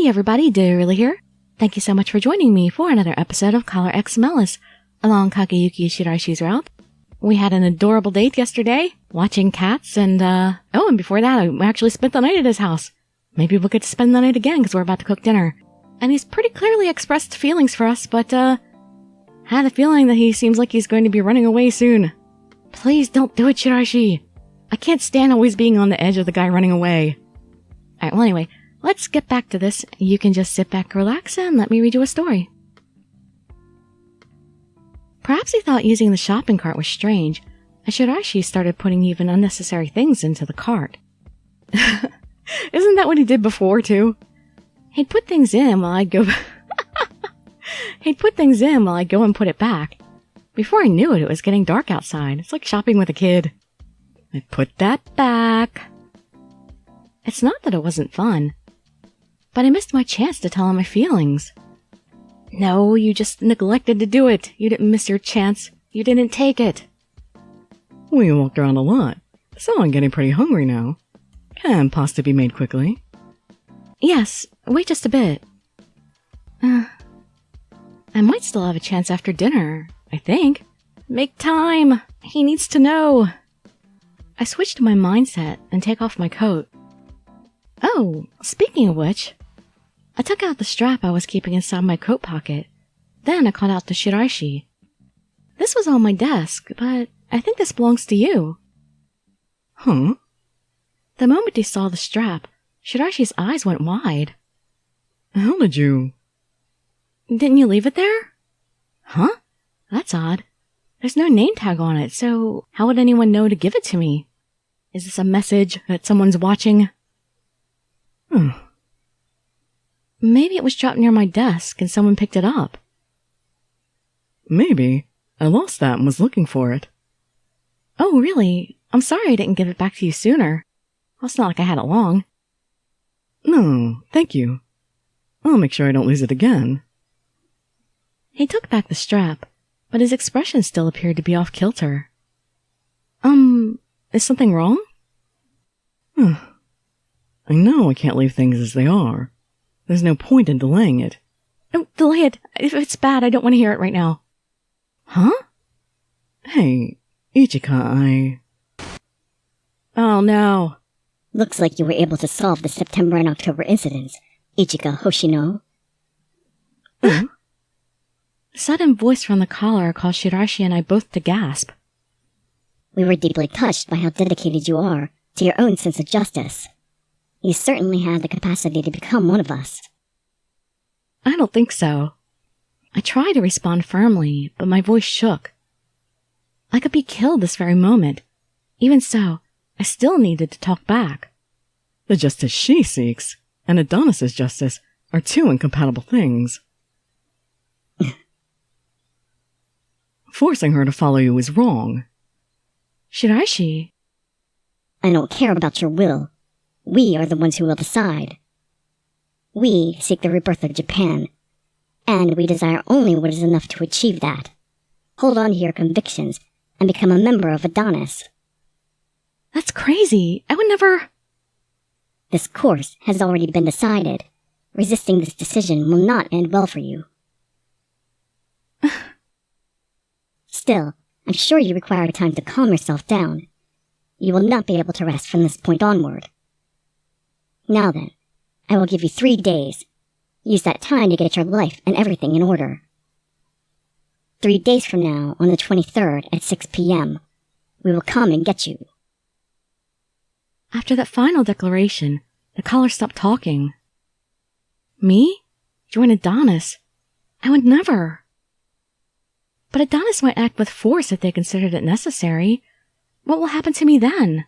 Hey everybody, Dirili here. Thank you so much for joining me for another episode of Collar X Malice along Kageyuki Shiraishi's route. We had an adorable date yesterday, watching cats, and and before that I actually spent the night at his house. Maybe we'll get to spend the night again because we're about to cook dinner. And he's pretty clearly expressed feelings for us, but had a feeling that he seems like he's going to be running away soon. Please don't do it, Shiraishi. I can't stand always being on the edge of the guy running away. Alright, well anyway, let's get back to this. You can just sit back, relax, and let me read you a story. Perhaps he thought using the shopping cart was strange, as Shiraishi started putting even unnecessary things into the cart. Isn't that what he did before, too? He'd put things in while I'd go... He'd put things in while I'd go and put it back. Before I knew it, it was getting dark outside. It's like shopping with a kid. I'd put that back. It's not that it wasn't fun, but I missed my chance to tell him my feelings. No, you just neglected to do it. You didn't miss your chance. You didn't take it. We walked around a lot, so I'm getting pretty hungry now. Can pasta be made quickly? Yes, wait just a bit. I might still have a chance after dinner, I think. Make time! He needs to know! I switched my mindset and take off my coat. Oh, speaking of which, I took out the strap I was keeping inside my coat pocket. Then I called out to Shiraishi. This was on my desk, but I think this belongs to you. Huh? The moment he saw the strap, Shiraishi's eyes went wide. How did you... Didn't you leave it there? Huh? That's odd. There's no name tag on it, so how would anyone know to give it to me? Is this a message that someone's watching? Maybe it was dropped near my desk and someone picked it up. Maybe. I lost that and was looking for it. Oh, really? I'm sorry I didn't give it back to you sooner. Well, it's not like I had it long. No, thank you. I'll make sure I don't lose it again. He took back the strap, but his expression still appeared to be off kilter. Is something wrong? I know I can't leave things as they are. There's no point in delaying it. Oh, delay it. If it's bad, I don't want to hear it right now. Huh? Hey, Ichika, Oh, no. Looks like you were able to solve the September and October incidents, Ichika Hoshino. A sudden voice from the collar caused Shiraishi and I both to gasp. We were deeply touched by how dedicated you are to your own sense of justice. You certainly had the capacity to become one of us. I don't think so. I tried to respond firmly, but my voice shook. I could be killed this very moment. Even so, I still needed to talk back. The justice she seeks and Adonis's justice are two incompatible things. Forcing her to follow you is wrong. Shiraishi. I don't care about your will. We are the ones who will decide. We seek the rebirth of Japan, and we desire only what is enough to achieve that. Hold on to your convictions and become a member of Adonis. That's crazy. I would never... This course has already been decided. Resisting this decision will not end well for you. Still, I'm sure you require time to calm yourself down. You will not be able to rest from this point onward. Now then, I will give you 3 days. Use that time to get your life and everything in order. 3 days from now, on the 23rd at 6 p.m., we will come and get you. After that final declaration, the caller stopped talking. Me? Join Adonis? I would never. But Adonis might act with force if they considered it necessary. What will happen to me then?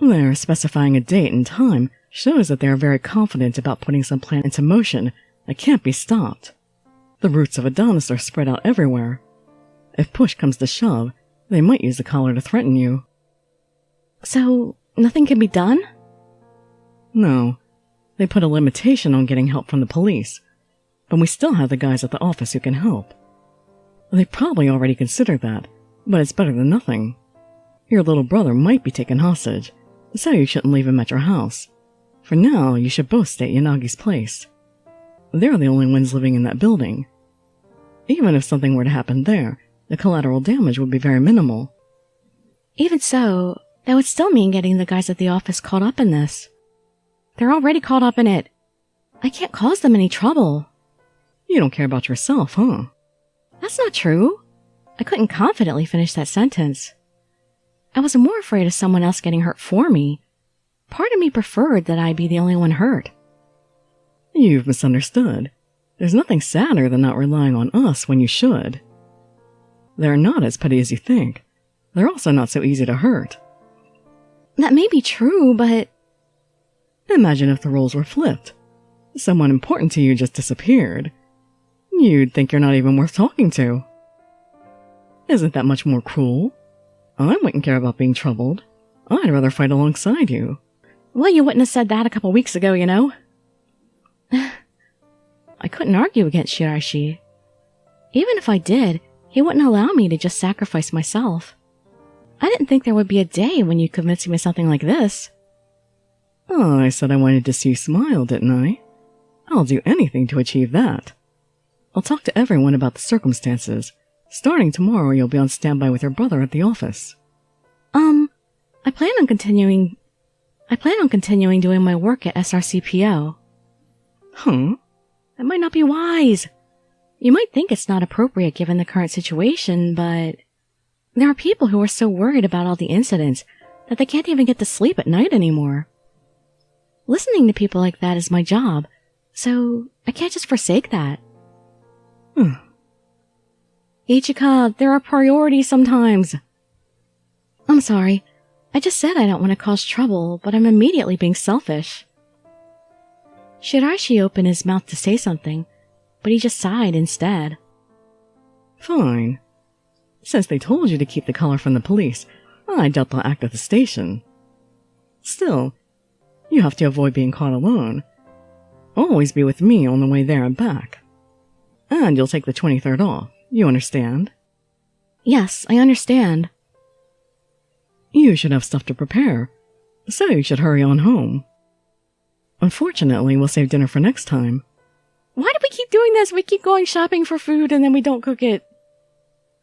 Their specifying a date and time shows that they are very confident about putting some plan into motion that can't be stopped. The roots of Adonis are spread out everywhere. If push comes to shove, they might use the collar to threaten you. So, nothing can be done? No. They put a limitation on getting help from the police, but we still have the guys at the office who can help. They probably already considered that, but it's better than nothing. Your little brother might be taken hostage, so you shouldn't leave him at your house. For now, you should both stay at Yanagi's place. They're the only ones living in that building. Even if something were to happen there, the collateral damage would be very minimal. Even so, that would still mean getting the guys at the office caught up in this. They're already caught up in it. I can't cause them any trouble. You don't care about yourself, huh? That's not true. I couldn't confidently finish that sentence. I was more afraid of someone else getting hurt for me. Part of me preferred that I be the only one hurt. You've misunderstood. There's nothing sadder than not relying on us when you should. They're not as petty as you think. They're also not so easy to hurt. That may be true, but... Imagine if the roles were flipped. Someone important to you just disappeared. You'd think you're not even worth talking to. Isn't that much more cruel? I wouldn't care about being troubled. I'd rather fight alongside you. Well, you wouldn't have said that a couple weeks ago, you know. I couldn't argue against Shiraishi. Even if I did, he wouldn't allow me to just sacrifice myself. I didn't think there would be a day when you convinced me of something like this. Oh, I said I wanted to see you smile, didn't I? I'll do anything to achieve that. I'll talk to everyone about the circumstances. Starting tomorrow, you'll be on standby with your brother at the office. I plan on continuing doing my work at SRCPO. Huh? That might not be wise. You might think it's not appropriate given the current situation, but there are people who are so worried about all the incidents that they can't even get to sleep at night anymore. Listening to people like that is my job, so I can't just forsake that. Ichika, there are priorities sometimes. I'm sorry. I just said I don't want to cause trouble, but I'm immediately being selfish. Shiraishi opened his mouth to say something, but he just sighed instead. Fine. Since they told you to keep the collar from the police, I doubt they'll act at the station. Still, you have to avoid being caught alone. Always be with me on the way there and back. And you'll take the 23rd off, you understand? Yes, I understand. You should have stuff to prepare, so you should hurry on home. Unfortunately, we'll save dinner for next time. Why do we keep doing this? We keep going shopping for food and then we don't cook it.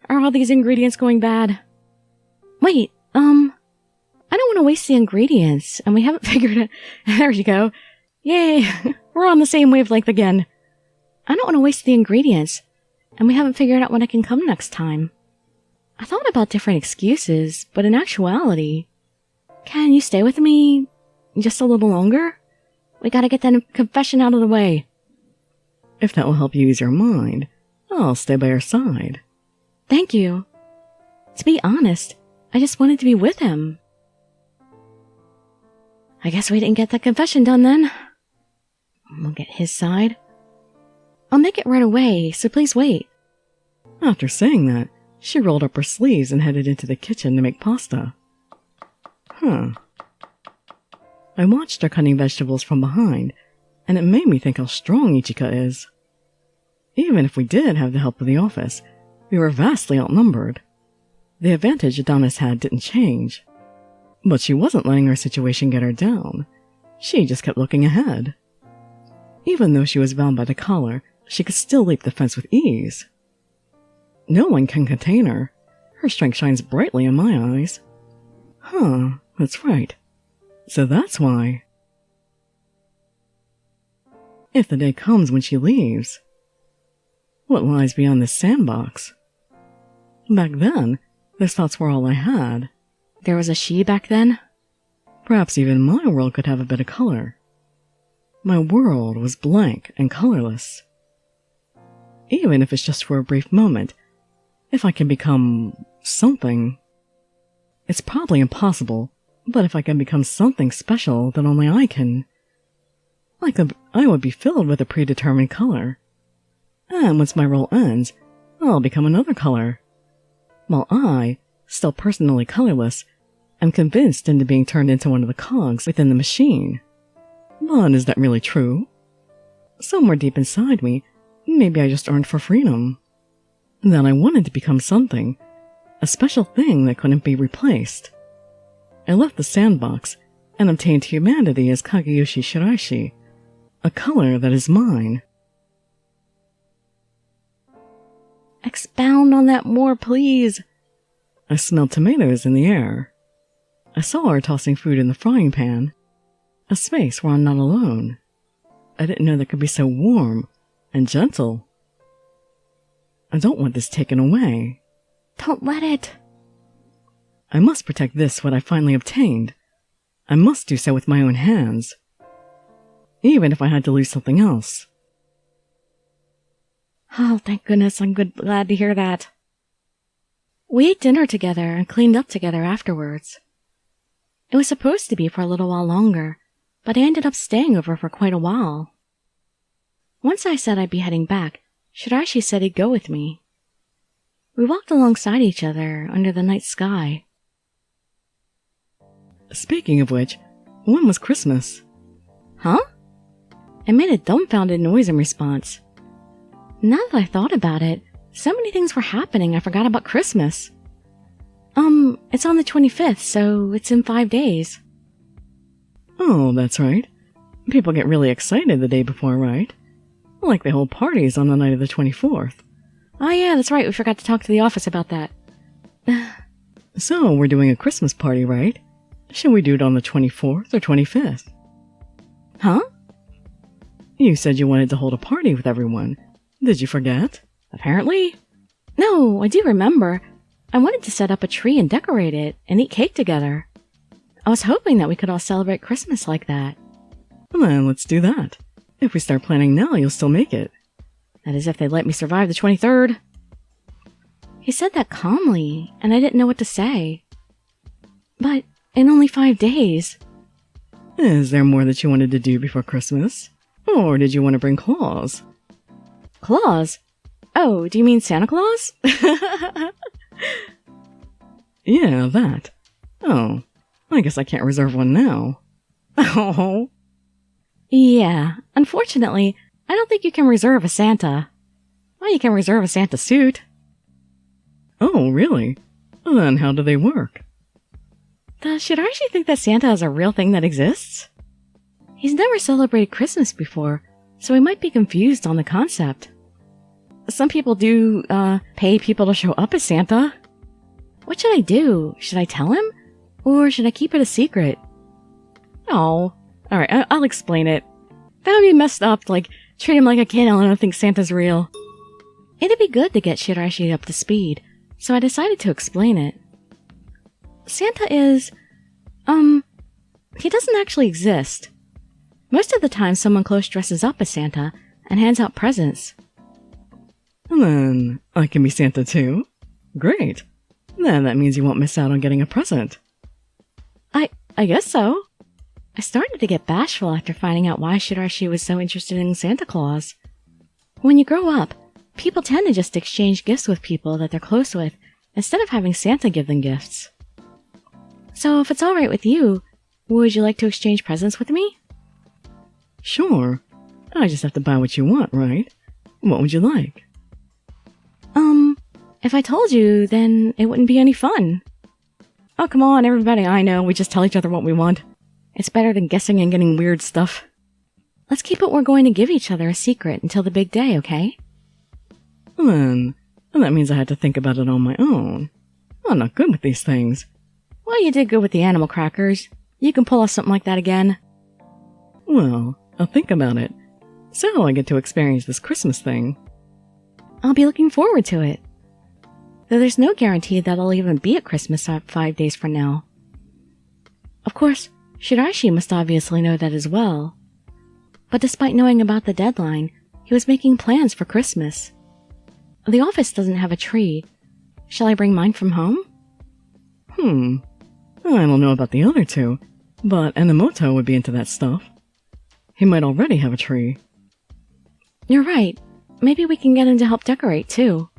Are all these ingredients going bad? Wait, I don't want to waste the ingredients, and we haven't figured it. There you go. Yay, we're on the same wavelength again. I don't want to waste the ingredients, and we haven't figured out when I can come next time. I thought about different excuses, but in actuality, can you stay with me just a little longer? We gotta get that confession out of the way. If that will help you ease your mind, I'll stay by your side. Thank you. To be honest, I just wanted to be with him. I guess we didn't get that confession done then. We'll get his side. I'll make it right away, so please wait. After saying that, she rolled up her sleeves and headed into the kitchen to make pasta. I watched her cutting vegetables from behind, and it made me think how strong Ichika is. Even if we did have the help of the office, we were vastly outnumbered. The advantage Adonis had didn't change. But she wasn't letting her situation get her down. She just kept looking ahead. Even though she was bound by the collar, she could still leap the fence with ease. No one can contain her. Her strength shines brightly in my eyes. That's right. So that's why. If the day comes when she leaves, what lies beyond this sandbox? Back then, those thoughts were all I had. There was a she back then? Perhaps even my world could have a bit of color. My world was blank and colorless. Even if it's just for a brief moment, if I can become something. It's probably impossible, but if I can become something special that only I can, I would be filled with a predetermined color. And once my role ends, I'll become another color. While I, still personally colorless, am convinced into being turned into one of the cogs within the machine. But is that really true? Somewhere deep inside me, maybe I just yearned for freedom. That I wanted to become something, a special thing that couldn't be replaced. I left the sandbox and obtained humanity as Kageyuki Shiraishi, a color that is mine. Expound on that more, please. I smelled tomatoes in the air. I saw her tossing food in the frying pan. A space where I'm not alone. I didn't know that could be so warm and gentle. I don't want this taken away. Don't let it. I must protect this, what I finally obtained. I must do so with my own hands. Even if I had to lose something else. Oh, thank goodness, I'm glad to hear that. We ate dinner together and cleaned up together afterwards. It was supposed to be for a little while longer, but I ended up staying over for quite a while. Once I said I'd be heading back, Shiraishi said he'd go with me. We walked alongside each other under the night sky. Speaking of which, when was Christmas? Huh? I made a dumbfounded noise in response. Now that I thought about it, so many things were happening I forgot about Christmas. It's on the 25th, so it's in 5 days. Oh, that's right. People get really excited the day before, right? Like they hold parties on the night of the 24th. Oh yeah, that's right, we forgot to talk to the office about that. So, we're doing a Christmas party, right? Should we do it on the 24th or 25th? Huh? You said you wanted to hold a party with everyone. Did you forget? Apparently. No, I do remember. I wanted to set up a tree and decorate it and eat cake together. I was hoping that we could all celebrate Christmas like that. Well, then, let's do that. If we start planning now, you'll still make it. That is if they let me survive the 23rd. He said that calmly, and I didn't know what to say. But in only 5 days. Is there more that you wanted to do before Christmas? Or did you want to bring claws? Claus? Oh, do you mean Santa Claus? Yeah, that. Oh, I guess I can't reserve one now. Oh. Yeah, unfortunately, I don't think you can reserve a Santa. Well, you can reserve a Santa suit. Oh, really? Then how do they work? Does Shiraishi think that Santa is a real thing that exists? He's never celebrated Christmas before, so he might be confused on the concept. Some people do, pay people to show up as Santa. What should I do? Should I tell him? Or should I keep it a secret? Oh, alright, I'll explain it. That would be messed up, like, treat him like a kid and let him think Santa's real. It'd be good to get Shiraishi up to speed, so I decided to explain it. Santa is, he doesn't actually exist. Most of the time, someone close dresses up as Santa and hands out presents. And then, I can be Santa too? Great. Then that means you won't miss out on getting a present. I guess so. I started to get bashful after finding out why Shiraishi was so interested in Santa Claus. When you grow up, people tend to just exchange gifts with people that they're close with, instead of having Santa give them gifts. So if it's alright with you, would you like to exchange presents with me? Sure. I just have to buy what you want, right? What would you like? If I told you, then it wouldn't be any fun. Oh, come on, everybody I know, we just tell each other what we want. It's better than guessing and getting weird stuff. Let's keep what we're going to give each other a secret until the big day, okay? Then, that means I had to think about it on my own. I'm not good with these things. Well, you did good with the animal crackers. You can pull off something like that again. Well, I'll think about it. So I get to experience this Christmas thing. I'll be looking forward to it. Though there's no guarantee that I'll even be at Christmas 5 days from now. Of course, Shiraishi must obviously know that as well. But despite knowing about the deadline, he was making plans for Christmas. The office doesn't have a tree. Shall I bring mine from home? I don't know about the other two, but Enomoto would be into that stuff. He might already have a tree. You're right. Maybe we can get him to help decorate, too.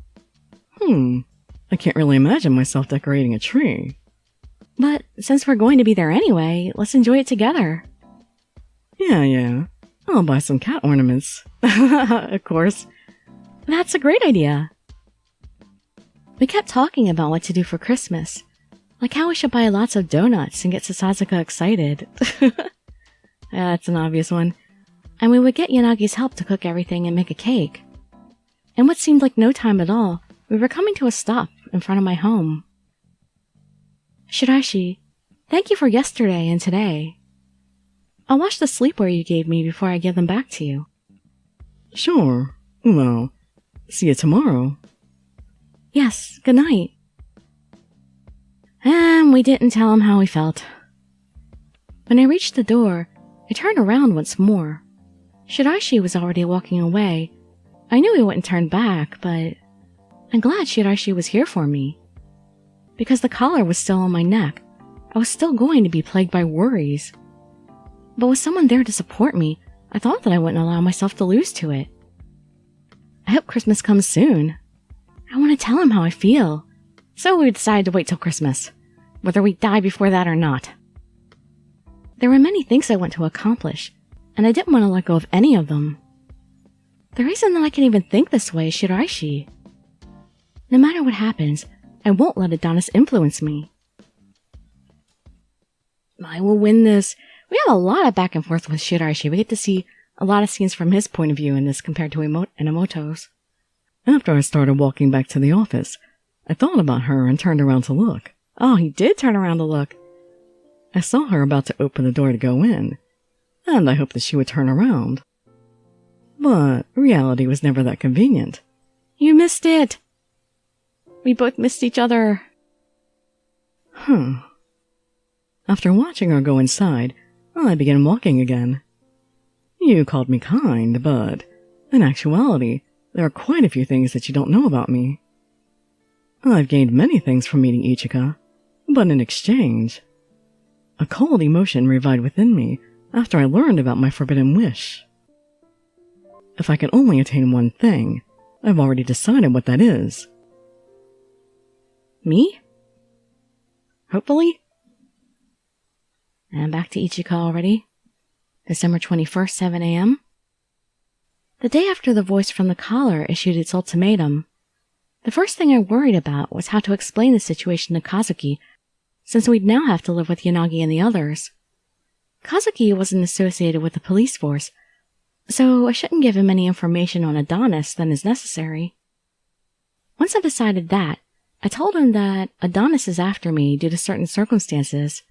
I can't really imagine myself decorating a tree. But since we're going to be there anyway, let's enjoy it together. Yeah. I'll buy some cat ornaments. Of course. That's a great idea. We kept talking about what to do for Christmas. Like how we should buy lots of donuts and get Sasazaka excited. That's an obvious one. And we would get Yanagi's help to cook everything and make a cake. In what seemed like no time at all, we were coming to a stop in front of my home. Shiraishi, thank you for yesterday and today. I'll wash the sleepwear you gave me before I give them back to you. Sure. Well, see you tomorrow. Yes, good night. And we didn't tell him how we felt. When I reached the door, I turned around once more. Shiraishi was already walking away. I knew he wouldn't turn back, but I'm glad Shiraishi was here for me. Because the collar was still on my neck, I was still going to be plagued by worries. But with someone there to support me, I thought that I wouldn't allow myself to lose to it. I hope Christmas comes soon. I want to tell him how I feel. So we decided to wait till Christmas, whether we die before that or not. There were many things I want to accomplish, and I didn't want to let go of any of them. The reason that I can even think this way is Shiraishi. No matter what happens, I won't let Adonis influence me. I will win this. We have a lot of back and forth with Shiraishi. We get to see a lot of scenes from his point of view in this compared to Inamoto's. After I started walking back to the office, I thought about her and turned around to look. Oh, he did turn around to look. I saw her about to open the door to go in, and I hoped that she would turn around. But reality was never that convenient. You missed it. We both missed each other. After watching her go inside, I began walking again. You called me kind, but in actuality, there are quite a few things that you don't know about me. I've gained many things from meeting Ichika, but in exchange, a cold emotion revived within me after I learned about my forbidden wish. If I can only attain one thing, I've already decided what that is. Me? Hopefully? And back to Ichika already. December 21st, 7 a.m. The day after the voice from the collar issued its ultimatum, the first thing I worried about was how to explain the situation to Kazuki, since we'd now have to live with Yanagi and the others. Kazuki wasn't associated with the police force, so I shouldn't give him any information on Adonis than is necessary. Once I decided that, I told him that Adonis is after me due to certain circumstances.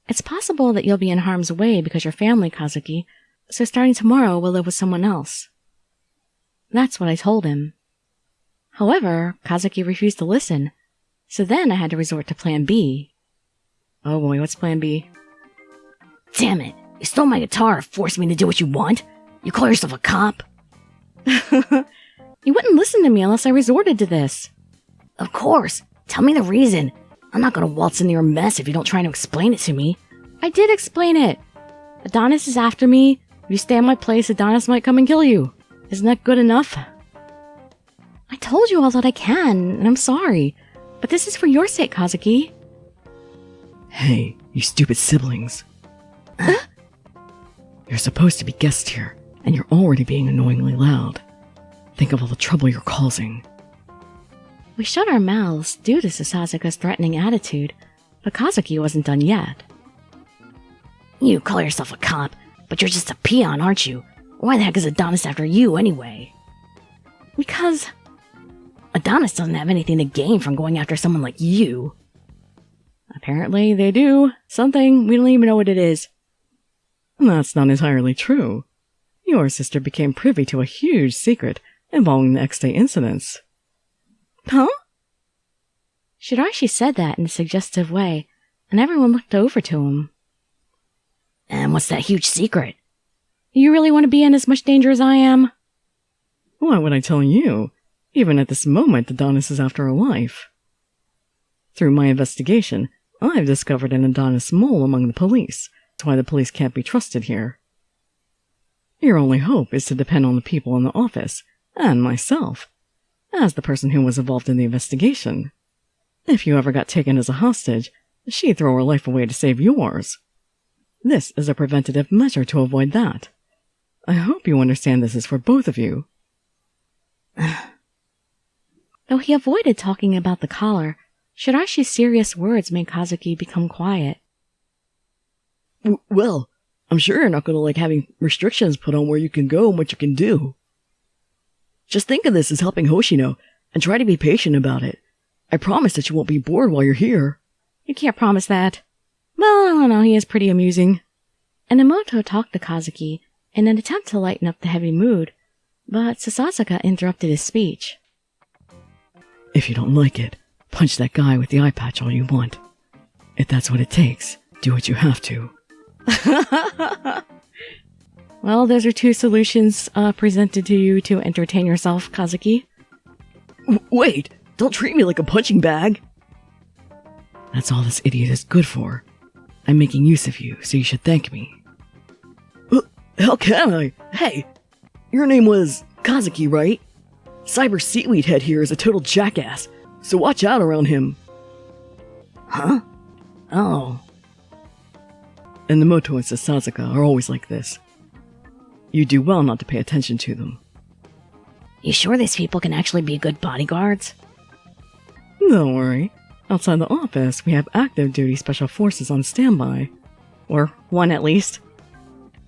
It's possible that you'll be in harm's way because you're family, Kazuki, so starting tomorrow we'll live with someone else. That's what I told him. However, Kazuki refused to listen, so then I had to resort to Plan B. Oh boy, what's Plan B? Damn it! You stole my guitar and forced me to do what you want? You call yourself a cop? You wouldn't listen to me unless I resorted to this. Of course! Tell me the reason! I'm not gonna waltz into your mess if you don't try to explain it to me. I did explain it! Adonis is after me. If you stay in my place, Adonis might come and kill you. Isn't that good enough? I told you all that I can, and I'm sorry. But this is for your sake, Kazuki. Hey, you stupid siblings. You're supposed to be guests here, and you're already being annoyingly loud. Think of all the trouble you're causing. We shut our mouths due to Sasazaka's threatening attitude, but Kazuki wasn't done yet. You call yourself a cop, but you're just a peon, aren't you? Why the heck is Adonis after you, anyway? Because Adonis doesn't have anything to gain from going after someone like you. Apparently they do. Something. We don't even know what it is. That's not entirely true. Your sister became privy to a huge secret involving the X-Day incidents. Huh? Shiraishi said that in a suggestive way, and everyone looked over to him. And what's that huge secret? You really want to be in as much danger as I am? Why would I tell you? Even at this moment, Adonis is after her life. Through my investigation, I've discovered an Adonis mole among the police. That's why the police can't be trusted here. Your only hope is to depend on the people in the office, and myself, as the person who was involved in the investigation. If you ever got taken as a hostage, she'd throw her life away to save yours. This is a preventative measure to avoid that. I hope you understand this is for both of you. Though he avoided talking about the collar, Shiraishi's serious words made Kazuki become quiet. Well, I'm sure you're not going to like having restrictions put on where you can go and what you can do. Just think of this as helping Hoshino, and try to be patient about it. I promise that you won't be bored while you're here. You can't promise that. Well, I don't know, he is pretty amusing. Enomoto talked to Kazuki in an attempt to lighten up the heavy mood, but Sasasaka interrupted his speech. If you don't like it, punch that guy with the eye patch all you want. If that's what it takes, do what you have to. Well, those are two solutions presented to you to entertain yourself, Kazuki. Wait! Don't treat me like a punching bag! That's all this idiot is good for. I'm making use of you, so you should thank me. How can I? Hey! Your name was Kazuki, right? Cyber Seaweed Head here is a total jackass, so watch out around him. Huh? Oh. And Enomoto and Sasasaka are always like this. You do well not to pay attention to them. You sure these people can actually be good bodyguards? Don't worry. Outside the office, we have active duty special forces on standby. Or one at least.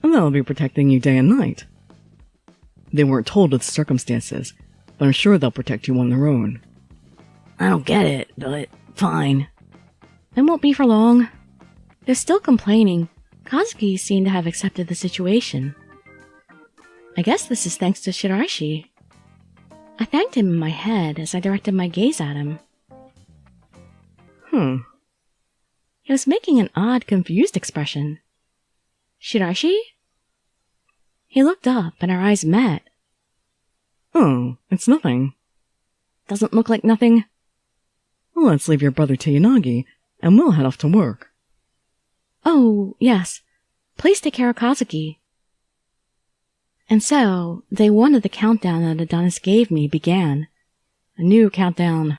And they'll be protecting you day and night. They weren't told of the circumstances, but I'm sure they'll protect you on their own. I don't get it, but fine. It won't be for long. They're still complaining. Kazuki seemed to have accepted the situation. I guess this is thanks to Shiraishi. I thanked him in my head as I directed my gaze at him. He was making an odd, confused expression. Shiraishi? He looked up and our eyes met. Oh, it's nothing. Doesn't look like nothing. Well, let's leave your brother to Yanagi, and we'll head off to work. Oh, yes. Please take care of Kazuki. And so, day one of the countdown that Adonis gave me began. A new countdown.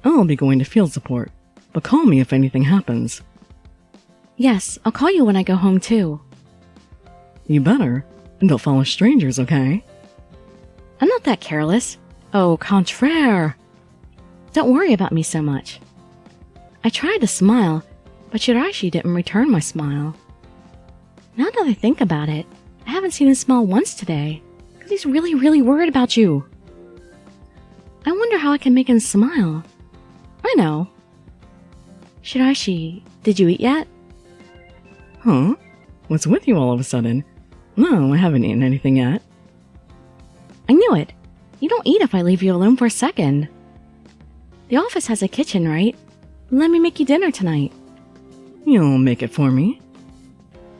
I'll be going to field support, but call me if anything happens. Yes, I'll call you when I go home too. You better, and don't follow strangers, okay? I'm not that careless. Au contraire. Don't worry about me so much. I tried to smile, but Shiraishi didn't return my smile. Now that I think about it, I haven't seen him smile once today, because he's really, really worried about you. I wonder how I can make him smile. I know. Shiraishi, did you eat yet? Huh? What's with you all of a sudden? No, I haven't eaten anything yet. I knew it. You don't eat if I leave you alone for a second. The office has a kitchen, right? Let me make you dinner tonight. You'll make it for me?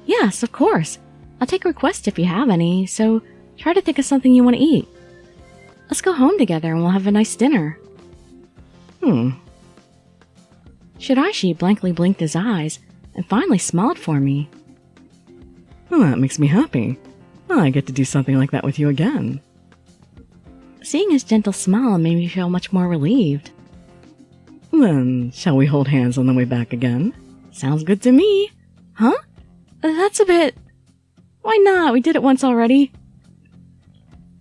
Yes, of course. I'll take requests if you have any, so try to think of something you want to eat. Let's go home together and we'll have a nice dinner. Shiraishi blankly blinked his eyes and finally smiled for me. Well, that makes me happy. I get to do something like that with you again. Seeing his gentle smile made me feel much more relieved. Then, shall we hold hands on the way back again? Sounds good to me. Huh? That's a bit... Why not? We did it once already.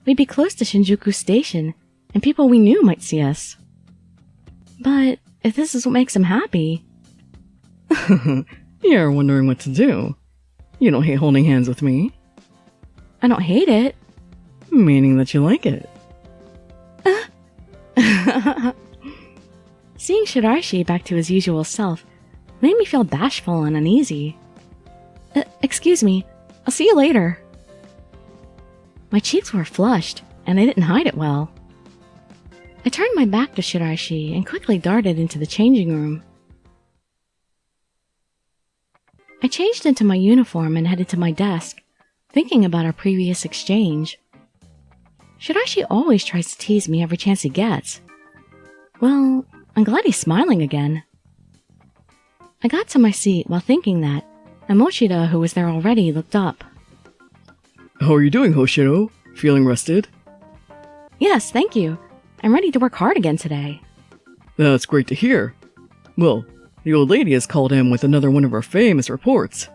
We'd be close to Shinjuku Station, and people we knew might see us. But if this is what makes him happy... You're wondering what to do. You don't hate holding hands with me. I don't hate it. Meaning that you like it. Seeing Shiraishi back to his usual self made me feel bashful and uneasy. Excuse me, I'll see you later. My cheeks were flushed, and I didn't hide it well. I turned my back to Shiraishi and quickly darted into the changing room. I changed into my uniform and headed to my desk, thinking about our previous exchange. Shiraishi always tries to tease me every chance he gets. Well, I'm glad he's smiling again. I got to my seat while thinking that, and Mochida, who was there already, looked up. How are you doing, Hoshino? Feeling rested? Yes, thank you. I'm ready to work hard again today. That's great to hear. Well, the old lady has called in with another one of her famous reports.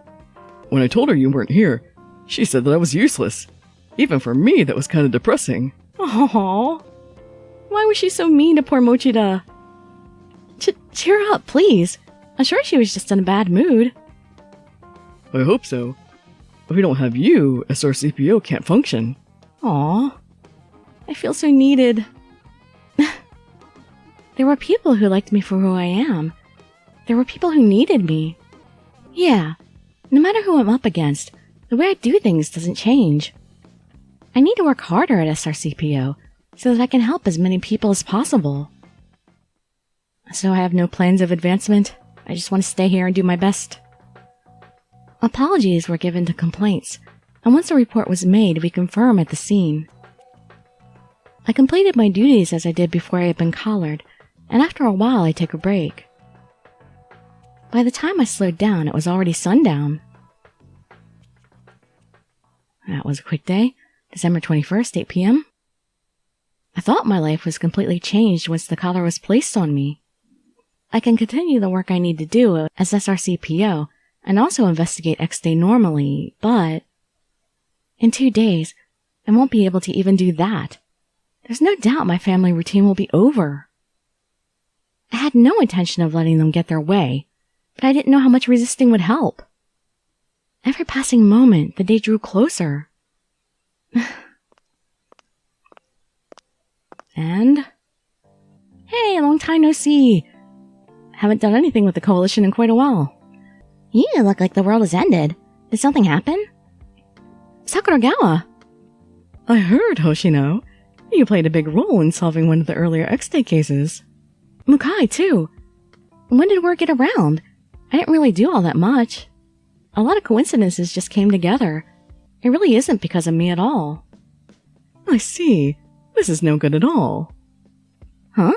When I told her you weren't here, she said that I was useless. Even for me, that was kind of depressing. Aww. Why was she so mean to poor Mochida? Cheer up, please. I'm sure she was just in a bad mood. I hope so. If we don't have you, SRCPO can't function. Aw. I feel so needed. There were people who liked me for who I am. There were people who needed me. Yeah, no matter who I'm up against, the way I do things doesn't change. I need to work harder at SRCPO so that I can help as many people as possible. So I have no plans of advancement. I just want to stay here and do my best. Apologies were given to complaints, and once a report was made, we confirmed at the scene. I completed my duties as I did before I had been collared, and after a while I took a break. By the time I slowed down, it was already sundown. That was a quick day. December 21st, 8 p.m. I thought my life was completely changed once the collar was placed on me. I can continue the work I need to do as SRCPO and also investigate X-Day normally, but in 2 days, I won't be able to even do that. There's no doubt my family routine will be over. I had no intention of letting them get their way, but I didn't know how much resisting would help. Every passing moment, the day drew closer. And? Hey, long time no see. Haven't done anything with the coalition in quite a while. You look like the world has ended. Did something happen? Sakuragawa! I heard, Hoshino. You played a big role in solving one of the earlier X-Day cases. Mukai, too. When did word get around? I didn't really do all that much. A lot of coincidences just came together. It really isn't because of me at all. I see. This is no good at all. Huh?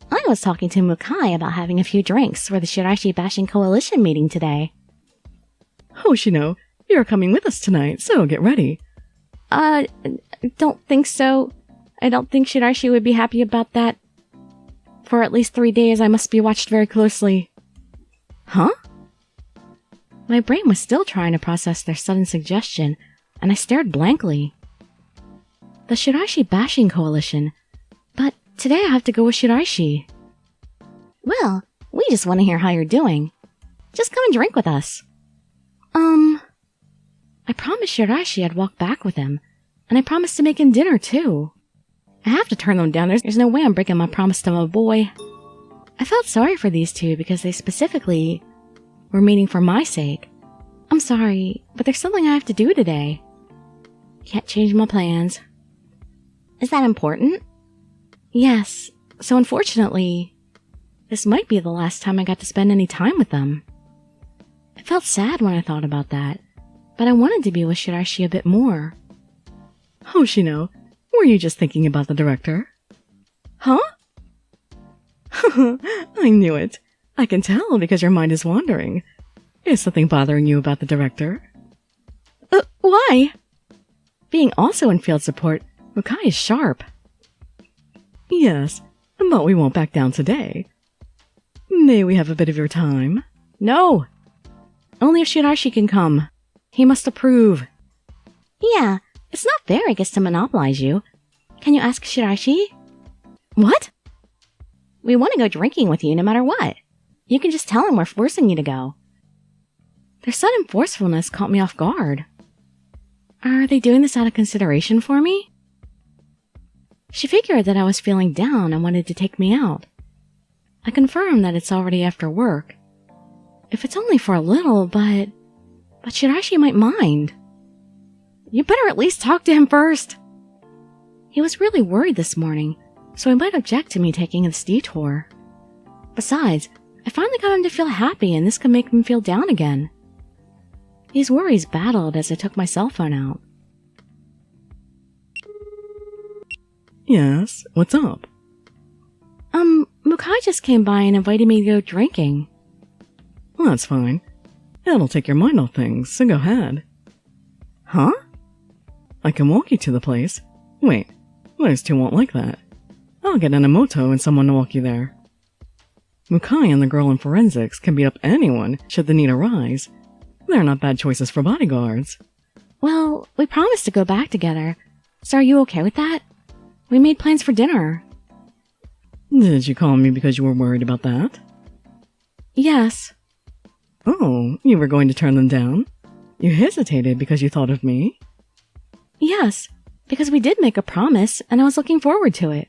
I was talking to Mukai about having a few drinks for the Shiraishi Bashing Coalition meeting today. Hoshino, you're coming with us tonight, so get ready. Don't think so. I don't think Shiraishi would be happy about that. For at least 3 days, I must be watched very closely. Huh? My brain was still trying to process their sudden suggestion, and I stared blankly. The Shiraishi Bashing Coalition. But today I have to go with Shiraishi. Well, we just want to hear how you're doing. Just come and drink with us. I promised Shiraishi I'd walk back with him, and I promised to make him dinner, too. I have to turn them down. There's no way I'm breaking my promise to my boy. I felt sorry for these two because they specifically were meeting for my sake. I'm sorry, but there's something I have to do today. Can't change my plans. Is that important? Yes, so unfortunately, this might be the last time I got to spend any time with them. I felt sad when I thought about that, but I wanted to be with Shiraishi a bit more. Hoshino, were you just thinking about the director? Huh? I knew it. I can tell because your mind is wandering. Is something bothering you about the director? Why? Being also in field support, Mukai is sharp. Yes, but we won't back down today. May we have a bit of your time? No! Only if Shiraishi can come. He must approve. Yeah, it's not fair, I guess, to monopolize you. Can you ask Shiraishi? What? We want to go drinking with you no matter what. You can just tell him we're forcing you to go. Their sudden forcefulness caught me off guard. Are they doing this out of consideration for me? She figured that I was feeling down and wanted to take me out. I confirmed that it's already after work. If it's only for a little, but Shiraishi might mind. You better at least talk to him first. He was really worried this morning, so he might object to me taking this detour. Besides, I finally got him to feel happy, and this could make him feel down again. These worries battled as I took my cell phone out. Yes, what's up? Mukai just came by and invited me to go drinking. Well, that's fine. That'll take your mind off things, so go ahead. Huh? I can walk you to the place. Wait, those two won't like that. I'll get an Emoto and someone to walk you there. Mukai and the girl in forensics can beat up anyone should the need arise. They're not bad choices for bodyguards. Well, we promised to go back together, so are you okay with that? We made plans for dinner. Did you call me because you were worried about that? Yes. Oh, you were going to turn them down? You hesitated because you thought of me? Yes, because we did make a promise, and I was looking forward to it.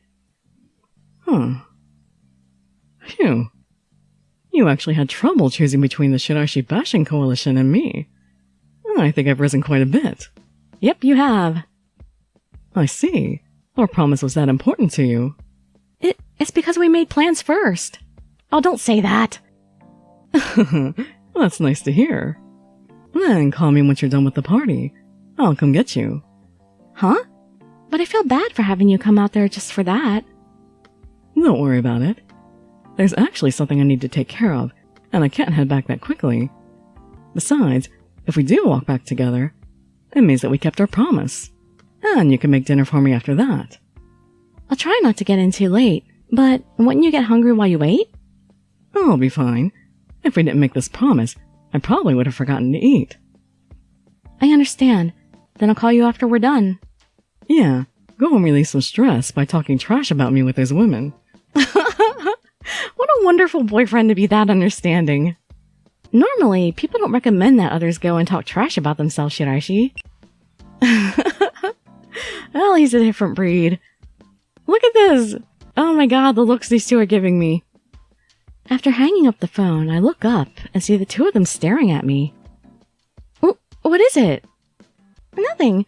Huh. Phew. You actually had trouble choosing between the Shiraishi bashing coalition and me. I think I've risen quite a bit. Yep, you have. I see. Our promise was that important to you. It's because we made plans first. Oh, don't say that. That's nice to hear. Then call me once you're done with the party. I'll come get you. Huh? But I feel bad for having you come out there just for that. Don't worry about it. There's actually something I need to take care of, and I can't head back that quickly. Besides, if we do walk back together, it means that we kept our promise. And you can make dinner for me after that. I'll try not to get in too late, but wouldn't you get hungry while you wait? I'll be fine. If we didn't make this promise, I probably would have forgotten to eat. I understand. Then I'll call you after we're done. Yeah, go and release some stress by talking trash about me with those women. What a wonderful boyfriend to be that understanding. Normally, people don't recommend that others go and talk trash about themselves, Shiraishi. Well, he's a different breed. Look at this! Oh my god, the looks these two are giving me. After hanging up the phone, I look up and see the two of them staring at me. What is it? Nothing.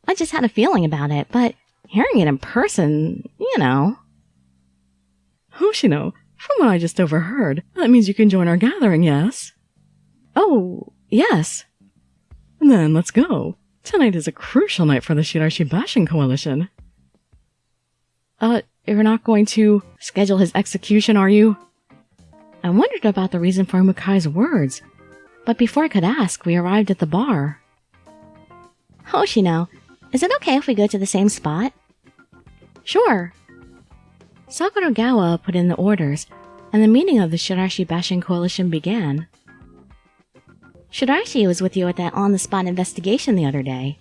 I just had a feeling about it, but hearing it in person, you know. Hoshino, from what I just overheard, that means you can join our gathering, yes? Oh, yes. Then let's go. Tonight is a crucial night for the Shiraishi Bashing Coalition. You're not going to schedule his execution, are you? I wondered about the reason for Mukai's words, but before I could ask, we arrived at the bar. Hoshino, is it okay if we go to the same spot? Sure. Sakuragawa put in the orders, and the meeting of the Shiraishi Bashing Coalition began. Shiraishi was with you at that on-the-spot investigation the other day.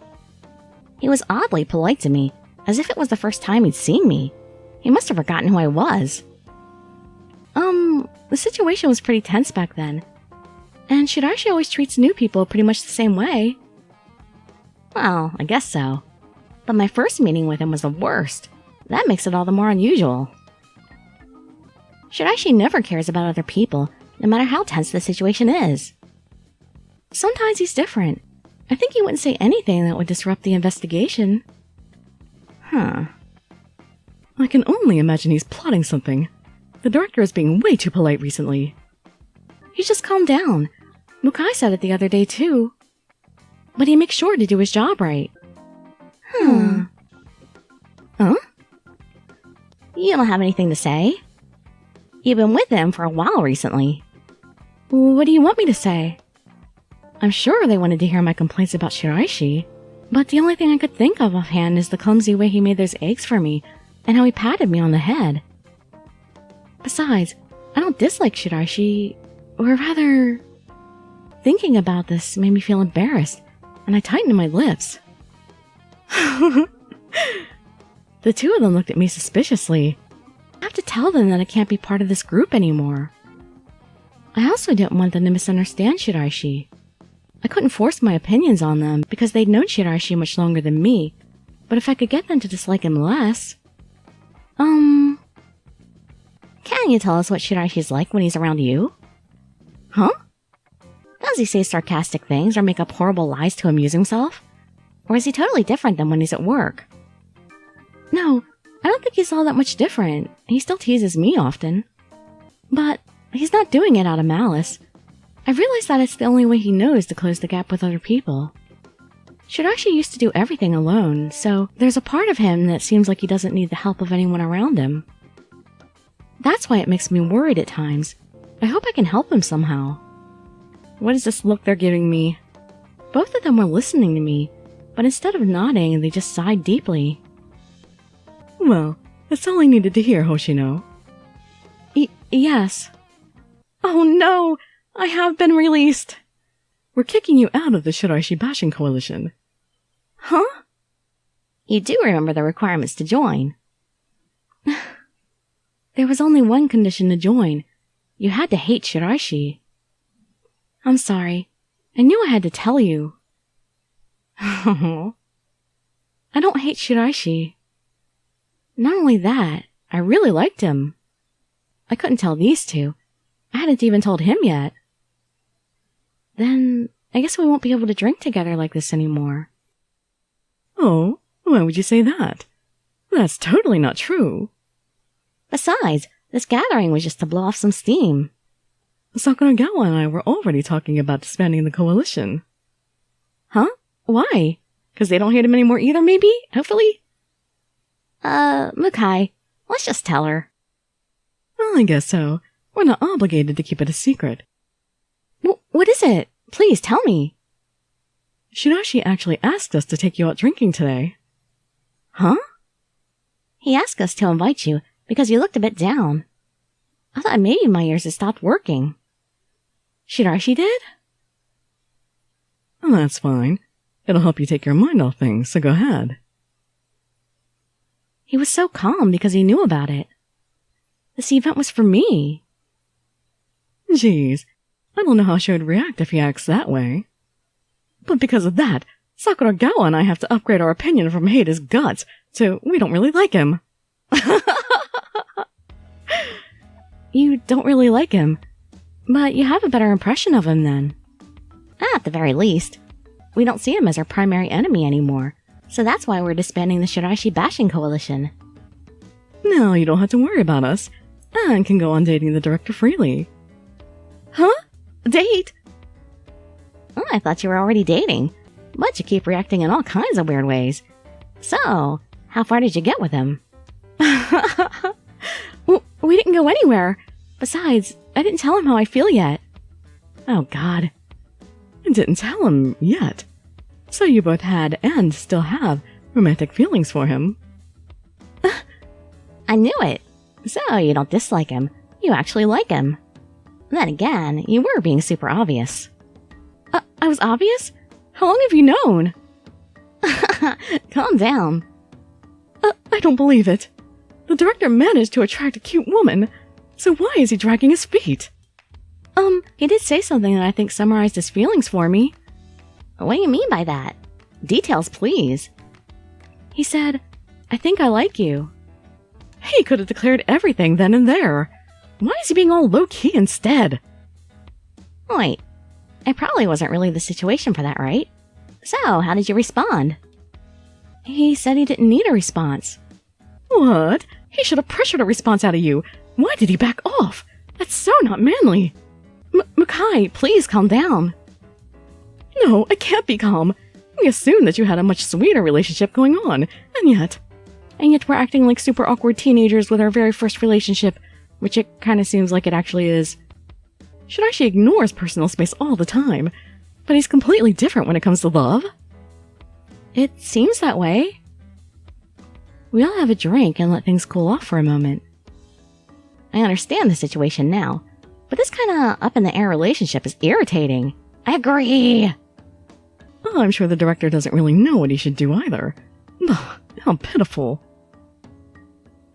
He was oddly polite to me, as if it was the first time he'd seen me. He must have forgotten who I was. The situation was pretty tense back then, and Shiraishi always treats new people pretty much the same way. Well, I guess so. But my first meeting with him was the worst. That makes it all the more unusual. Shiraishi never cares about other people, no matter how tense the situation is. Sometimes he's different. I think he wouldn't say anything that would disrupt the investigation. Huh. I can only imagine he's plotting something. The director is being way too polite recently. He's just calmed down. Mukai said it the other day, too. But he makes sure to do his job right. Huh? You don't have anything to say? You've been with him for a while recently. What do you want me to say? I'm sure they wanted to hear my complaints about Shiraishi, but the only thing I could think of offhand is the clumsy way he made those eggs for me, and how he patted me on the head. Besides, I don't dislike Shiraishi, or rather... Thinking about this made me feel embarrassed, and I tightened my lips. The two of them looked at me suspiciously. I have to tell them that I can't be part of this group anymore. I also didn't want them to misunderstand Shiraishi. I couldn't force my opinions on them because they'd known Shiraishi much longer than me, but if I could get them to dislike him less... Can you tell us what Shiraishi's like when he's around you? Huh? Does he say sarcastic things or make up horrible lies to amuse himself? Or is he totally different than when he's at work? No, I don't think he's all that much different. He still teases me often. But he's not doing it out of malice. I realize that it's the only way he knows to close the gap with other people. Shiraishi used to do everything alone, so there's a part of him that seems like he doesn't need the help of anyone around him. That's why it makes me worried at times. I hope I can help him somehow. What is this look they're giving me? Both of them were listening to me, but instead of nodding, they just sighed deeply. Well, that's all I needed to hear, Hoshino. Yes. Oh no! I have been released! We're kicking you out of the Shiraishi Bashing Coalition. Huh? You do remember the requirements to join. There was only one condition to join. You had to hate Shiraishi. I'm sorry. I knew I had to tell you. I don't hate Shiraishi. Not only that, I really liked him. I couldn't tell these two. I hadn't even told him yet. Then, I guess we won't be able to drink together like this anymore. Oh, why would you say that? That's totally not true. Besides, this gathering was just to blow off some steam. Sakuragawa and I were already talking about disbanding the coalition. Huh? Why? 'Cause they don't hate him anymore either, maybe? Hopefully? Mukai, let's just tell her. Well, I guess so. We're not obligated to keep it a secret. What is it? Please tell me. Shiraishi actually asked us to take you out drinking today. Huh? He asked us to invite you because you looked a bit down. I thought maybe my ears had stopped working. Shiraishi did? Well, that's fine. It'll help you take your mind off things, so go ahead. He was so calm because he knew about it. This event was for me. Geez, I don't know how she would react if he acts that way. But because of that, Sakuragawa and I have to upgrade our opinion from hate his guts to we don't really like him. You don't really like him, but you have a better impression of him then. At the very least. We don't see him as our primary enemy anymore, so that's why we're disbanding the Shiraishi bashing coalition. Now you don't have to worry about us, and can go on dating the director freely. Huh? Date? Oh, I thought you were already dating, but you keep reacting in all kinds of weird ways. So, how far did you get with him? We didn't go anywhere. Besides, I didn't tell him how I feel yet. Oh, God. I didn't tell him yet. So you both had, and still have, romantic feelings for him. I knew it. So you don't dislike him. You actually like him. Then again, you were being super obvious. I was obvious? How long have you known? Calm down. I don't believe it. The director managed to attract a cute woman, so why is he dragging his feet? He did say something that I think summarized his feelings for me. What do you mean by that? Details, please. He said, I think I like you. He could have declared everything then and there. Why is he being all low-key instead? Wait, it probably wasn't really the situation for that, right? So, how did you respond? He said he didn't need a response. What? He should have pressured a response out of you. Why did he back off? That's so not manly. Mukai, please calm down. No, I can't be calm. We assumed that you had a much sweeter relationship going on, and yet we're acting like super awkward teenagers with our very first relationship, which it kinda seems like it actually is. Shiraishi ignores personal space all the time, but he's completely different when it comes to love. It seems that way. We all have a drink and let things cool off for a moment. I understand the situation now, but this kinda up-in-the-air relationship is irritating. I agree! Oh, I'm sure the director doesn't really know what he should do either. Ugh, how pitiful.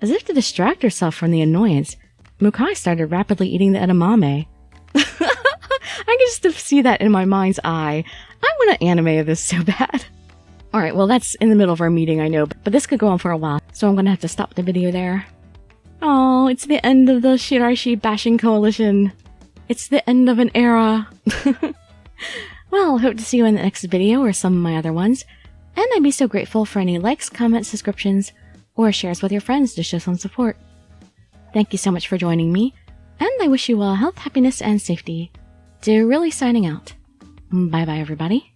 As if to distract herself from the annoyance, Mukai started rapidly eating the edamame. I can just see that in my mind's eye. I want an anime of this so bad. Alright, well that's in the middle of our meeting, I know, but this could go on for a while, so I'm gonna have to stop the video there. Oh, it's the end of the Shiraishi bashing coalition. It's the end of an era. Well, hope to see you in the next video or some of my other ones, and I'd be so grateful for any likes, comments, subscriptions, or shares with your friends to show some support. Thank you so much for joining me, and I wish you all health, happiness, and safety. Dirili signing out. Bye bye, everybody.